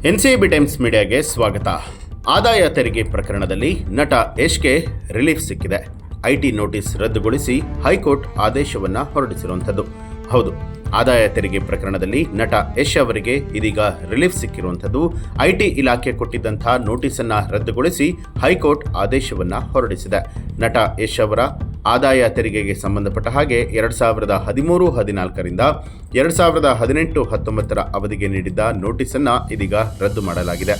NCB times ಮೀಡಿಯಾಗೆ ಸ್ವಾಗತ. ಆದಾಯ ತೆರಿಗೆ ಪ್ರಕರಣದಲ್ಲಿ ನಟ ಯಶ್ಗೆ ರಿಲೀಫ್ ಸಿಕ್ಕಿದೆ. ಐಟಿ ನೋಟಿಸ್ ರದ್ದುಗೊಳಿಸಿ ಹೈಕೋರ್ಟ್ ಆದೇಶವನ್ನು ಹೊರಡಿಸಿರುವಂಥದ್ದು. ಹೌದು, ಆದಾಯ ತೆರಿಗೆ ಪ್ರಕರಣದಲ್ಲಿ ನಟ ಯಶ್ ಅವರಿಗೆ ಇದೀಗ ರಿಲೀಫ್ ಸಿಕ್ಕಿರುವಂಥದ್ದು. ಐಟಿ ಇಲಾಖೆ ಕೊಟ್ಟಿದ್ದಂಥ ನೋಟಿಸನ್ನು ರದ್ದುಗೊಳಿಸಿ ಹೈಕೋರ್ಟ್ ಆದೇಶವನ್ನು ಹೊರಡಿಸಿದೆ. ನಟ ಯಶ್ ಅವರ ಆದಾಯ ತೆರಿಗೆಗೆ ಸಂಬಂಧಪಟ್ಟ ಹಾಗೆ 2013-14ರಿಂದ 2018-19 ಅವಧಿಗೆ ನೀಡಿದ್ದ ನೋಟಿಸನ್ನು ಇದೀಗ ರದ್ದು ಮಾಡಲಾಗಿದೆ.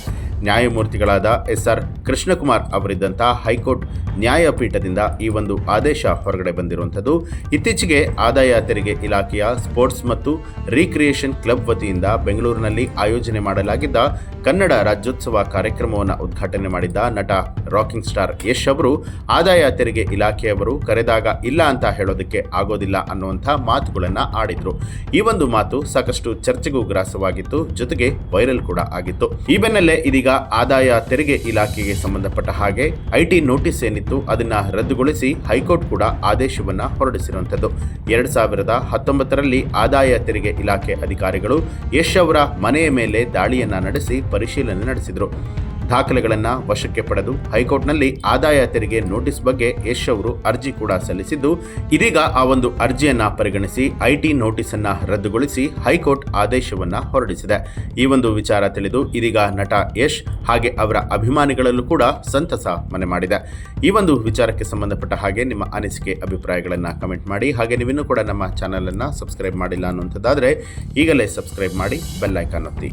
ನ್ಯಾಯಮೂರ್ತಿಗಳಾದ SR ಕೃಷ್ಣಕುಮಾರ್ ಅವರಿದ್ದಂಥ ಹೈಕೋರ್ಟ್ ನ್ಯಾಯಪೀಠದಿಂದ ಈ ಒಂದು ಆದೇಶ ಹೊರಗಡೆ ಬಂದಿರುವಂಥದ್ದು. ಇತ್ತೀಚೆಗೆ ಆದಾಯ ತೆರಿಗೆ ಇಲಾಖೆಯ ಸ್ಪೋರ್ಟ್ಸ್ ಮತ್ತು ರೀಕ್ರಿಯೇಷನ್ ಕ್ಲಬ್ ವತಿಯಿಂದ ಬೆಂಗಳೂರಿನಲ್ಲಿ ಆಯೋಜನೆ ಮಾಡಲಾಗಿದ್ದ ಕನ್ನಡ ರಾಜ್ಯೋತ್ಸವ ಕಾರ್ಯಕ್ರಮವನ್ನು ಉದ್ಘಾಟನೆ ಮಾಡಿದ್ದ ನಟ ರಾಕಿಂಗ್ ಸ್ಟಾರ್ ಯಶ್ ಅವರು ಆದಾಯ ತೆರಿಗೆ ಇಲಾಖೆಯವರು ಕರೆದಾಗ ಇಲ್ಲ ಅಂತ ಹೇಳೋದಕ್ಕೆ ಆಗೋದಿಲ್ಲ ಅನ್ನುವಂಥ ಮಾತುಗಳನ್ನು ಆಡಿದ್ರು. ಈ ಒಂದು ಮಾತು ಸಾಕಷ್ಟು ಚರ್ಚೆಗೂ ಗ್ರಾಸವಾಗಿತ್ತು, ಜೊತೆಗೆ ವೈರಲ್ ಕೂಡ ಆಗಿತ್ತು. ಈ ಬೆನ್ನಲ್ಲೇ ಇದೀಗ ಆದಾಯ ತೆರಿಗೆ ಇಲಾಖೆಗೆ ಸಂಬಂಧಪಟ್ಟ ಹಾಗೆ ಐಟಿ ನೋಟಿಸ್ ಏನಿತ್ತು ಅದನ್ನ ರದ್ದುಗೊಳಿಸಿ ಹೈಕೋರ್ಟ್ ಕೂಡ ಆದೇಶವನ್ನ ಹೊರಡಿಸಿರುವಂಥದ್ದು. 2019ರಲ್ಲಿ ಆದಾಯ ತೆರಿಗೆ ಇಲಾಖೆ ಅಧಿಕಾರಿಗಳು ಯಶ್ ಅವರ ಮನೆಯ ಮೇಲೆ ದಾಳಿಯನ್ನ ನಡೆಸಿ ಪರಿಶೀಲನೆ ನಡೆಸಿದರು. ದಾಖಲೆಗಳನ್ನು ವಶಕ್ಕೆ ಪಡೆದು ಹೈಕೋರ್ಟ್ನಲ್ಲಿ ಆದಾಯ ತೆರಿಗೆ ನೋಟಿಸ್ ಬಗ್ಗೆ ಯಶ್ ಅವರು ಅರ್ಜಿ ಕೂಡ ಸಲ್ಲಿಸಿದ್ದು, ಇದೀಗ ಆ ಒಂದು ಅರ್ಜಿಯನ್ನ ಪರಿಗಣಿಸಿ ಐಟಿ ನೋಟಿಸ್ ಅನ್ನ ರದ್ದುಗೊಳಿಸಿ ಹೈಕೋರ್ಟ್ ಆದೇಶವನ್ನ ಹೊರಡಿಸಿದೆ. ಈ ಒಂದು ವಿಚಾರ ತಿಳಿದು ಇದೀಗ ನಟ ಯಶ್ ಹಾಗೆ ಅವರ ಅಭಿಮಾನಿಗಳಲ್ಲೂ ಕೂಡ ಸಂತಸ ಮನೆ ಮಾಡಿದೆ. ಈ ಒಂದು ವಿಚಾರಕ್ಕೆ ಸಂಬಂಧಪಟ್ಟ ಹಾಗೆ ನಿಮ್ಮ ಅನಿಸಿಕೆ ಅಭಿಪ್ರಾಯಗಳನ್ನು ಕಮೆಂಟ್ ಮಾಡಿ. ಹಾಗೆ ನೀವಿನ್ನೂ ಕೂಡ ನಮ್ಮ ಚಾನಲ್ ಅನ್ನು ಸಬ್ಸ್ಕ್ರೈಬ್ ಮಾಡಿಲ್ಲ ಅನ್ನುವಂಥದ್ದಾದರೆ ಈಗಲೇ ಸಬ್ಸ್ಕ್ರೈಬ್ ಮಾಡಿ, ಬೆಲ್ ಐಕಾನ್ ಒತ್ತಿ.